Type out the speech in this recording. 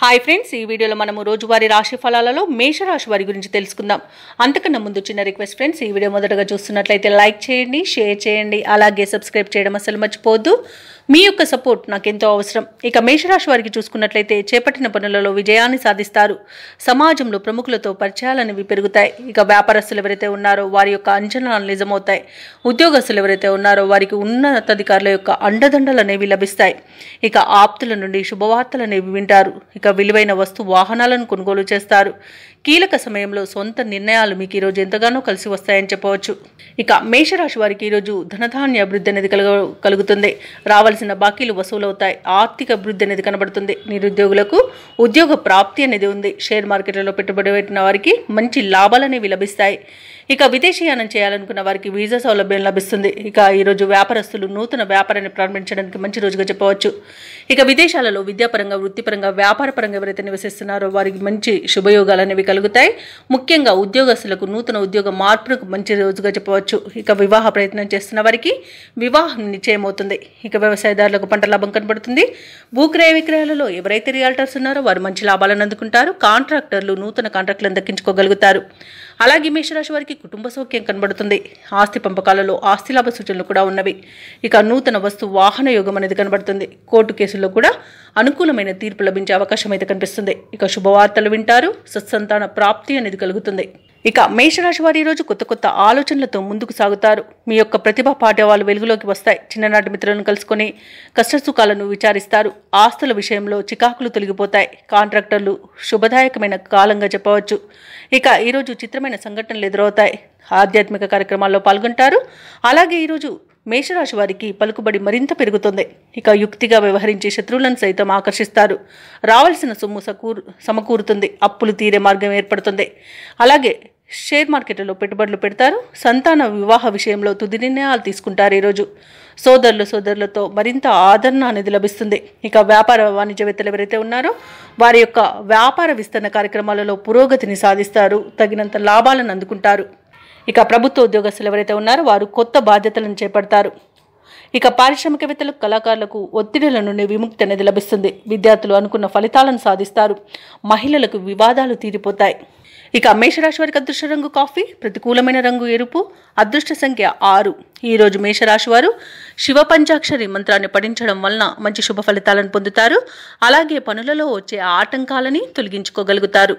Hi friends, ఈ వీడియోలో మనము రోజువారీ రాశి ఫలాలలో మేషరాశి వారి గురించి తెలుసుకుందాం. అంతకన్నా ముందు చిన్న రిక్వెస్ట్ ఫ్రెండ్స్, ఈ వీడియో మొదటగా చూస్తున్నట్లయితే లైక్ చేయండి, షేర్ చేయండి, అలాగే సబ్స్క్రైబ్ చేయడం అసలు మర్చిపోవద్దు. మీ యొక్క సపోర్ట్ నాకు ఎంతో అవసరం. ఇక మేషరాశి వారికి చూసుకున్నట్లయితే చేపట్టిన పనులలో విజయాన్ని సాధిస్తారు. సమాజంలో ప్రముఖులతో పరిచయాలు అనేవి పెరుగుతాయి. ఇక వ్యాపారస్తులు ఎవరైతే ఉన్నారో వారి యొక్క అంచనాలు నిజమవుతాయి. ఉద్యోగస్తులు ఎవరైతే ఉన్నారో వారికి ఉన్నతాధికారుల యొక్క అండదండలు అనేవి లభిస్తాయి. ఇక ఆప్తుల నుండి శుభవార్తలు అనేవి వింటారు. ఇక విలువైన వస్తు వాహనాలను కొనుగోలు చేస్తారు. కీలక సమయంలో సొంత నిర్ణయాలు మీకు ఈరోజు ఎంతగానో కలిసి వస్తాయని చెప్పవచ్చు. ఇక మేషరాశి వారికి ఈరోజు ధనధాన్య అభివృద్ధి అనేది కలుగుతుంది. రావాల్సిన బాకీలు వసూలవుతాయి. ఆర్థిక అభివృద్ధి అనేది కనబడుతుంది. నిరుద్యోగులకు ఉద్యోగ ప్రాప్తి అనేది ఉంది. షేర్ మార్కెట్లలో పెట్టుబడి పెట్టిన వారికి మంచి లాభాలు అనేవి లభిస్తాయి. ఇక విదేశీయానం చేయాలనుకున్న వారికి వీసా సౌలభ్యం లభిస్తుంది. ఇక ఈరోజు వ్యాపారస్తులు నూతన వ్యాపారాన్ని ప్రారంభించడానికి మంచి రోజుగా చెప్పవచ్చు. ఇక విదేశాలలో విద్యాపరంగా, వృత్తిపరంగా, వ్యాపారపరంగా ఎవరైతే నివసిస్తున్నారో వారికి మంచి శుభయోగాలు అనేవి కలుగుతాయి. ముఖ్యంగా ఉద్యోగస్తులకు నూతన ఉద్యోగ మార్పులకు మంచి రోజుగా చెప్పవచ్చు. ఇక వివాహ ప్రయత్నం చేస్తున్న వారికి వివాహం నిశ్చయమవుతుంది. ఇక వ్యవసాయదారులకు పంట లాభం కనబడుతుంది. భూక్రయ విక్రయాలలో ఎవరైతే రియాల్టర్స్ ఉన్నారో వారు మంచి లాభాలను అందుకుంటారు. కాంట్రాక్టర్లు నూతన కాంట్రాక్టులను దక్కించుకోగలుగుతారు. అలాగే మేషరాశి వారికి కుటుంబ సౌఖ్యం కనబడుతుంది. ఆస్తి పంపకాలలో ఆస్తి లాభ సూచనలు కూడా ఉన్నవి. ఇక నూతన వస్తు వాహన యోగం అనేది కనబడుతుంది. కోర్టు కేసుల్లో కూడా అనుకూలమైన తీర్పు లభించే అవకాశం అయితే కనిపిస్తుంది. ఇక శుభవార్తలు వింటారు. సత్సంతాన ప్రాప్తి అనేది కలుగుతుంది. ఇక మేషరాశి వారి ఈరోజు కొత్త కొత్త ఆలోచనలతో ముందుకు సాగుతారు. మీ యొక్క ప్రతిభా పాఠవాలు వెలుగులోకి వస్తాయి. చిన్ననాటి మిత్రులను కలుసుకొని కష్టసుఖాలను విచారిస్తారు. ఆస్తుల విషయంలో చికాకులు తొలగిపోతాయి. కాంట్రాక్టర్లు శుభదాయకమైన కాలంగా చెప్పవచ్చు. ఇక ఈరోజు చిత్రమైన సంఘటనలు ఎదురవుతాయి. ఆధ్యాత్మిక కార్యక్రమాల్లో పాల్గొంటారు. అలాగే ఈరోజు మేషరాశి వారికి పలుకుబడి మరింత పెరుగుతుంది. ఇక యుక్తిగా వ్యవహరించి శత్రువులను సైతం ఆకర్షిస్తారు. రావాల్సిన సొమ్ము సమకూరుతుంది. అప్పులు తీరే మార్గం ఏర్పడుతుంది. అలాగే షేర్ మార్కెట్లో పెట్టుబడులు పెడతారు. సంతాన వివాహ విషయంలో తుది నిర్ణయాలు తీసుకుంటారు. ఈరోజు సోదరులతో మరింత ఆదరణ అనేది లభిస్తుంది. ఇక వ్యాపార వాణిజ్యవేత్తలు ఎవరైతే ఉన్నారో వారి యొక్క వ్యాపార విస్తరణ కార్యక్రమాలలో పురోగతిని సాధిస్తారు. తగినంత లాభాలను అందుకుంటారు. ఇక ప్రభుత్వ ఉద్యోగస్తులు ఎవరైతే ఉన్నారో వారు కొత్త బాధ్యతలను చేపడతారు. ఇక పారిశ్రామికవేత్తలకు, కళాకారులకు ఒత్తిడిల నుండి విముక్తి అనేది లభిస్తుంది. విద్యార్థులు అనుకున్న ఫలితాలను సాధిస్తారు. మహిళలకు వివాదాలు తీరిపోతాయి. ఇక మేషరాశి వారికి అదృష్ట రంగు కాఫీ, ప్రతికూలమైన రంగు ఎరుపు, అదృష్ట సంఖ్య 6. ఈరోజు మేషరాశి వారు శివ పంచాక్షరి మంత్రాన్ని పఠించడం వలన మంచి శుభ ఫలితాలను పొందుతారు. అలాగే పనులలో వచ్చే ఆటంకాలని తొలగించుకోగలుగుతారు.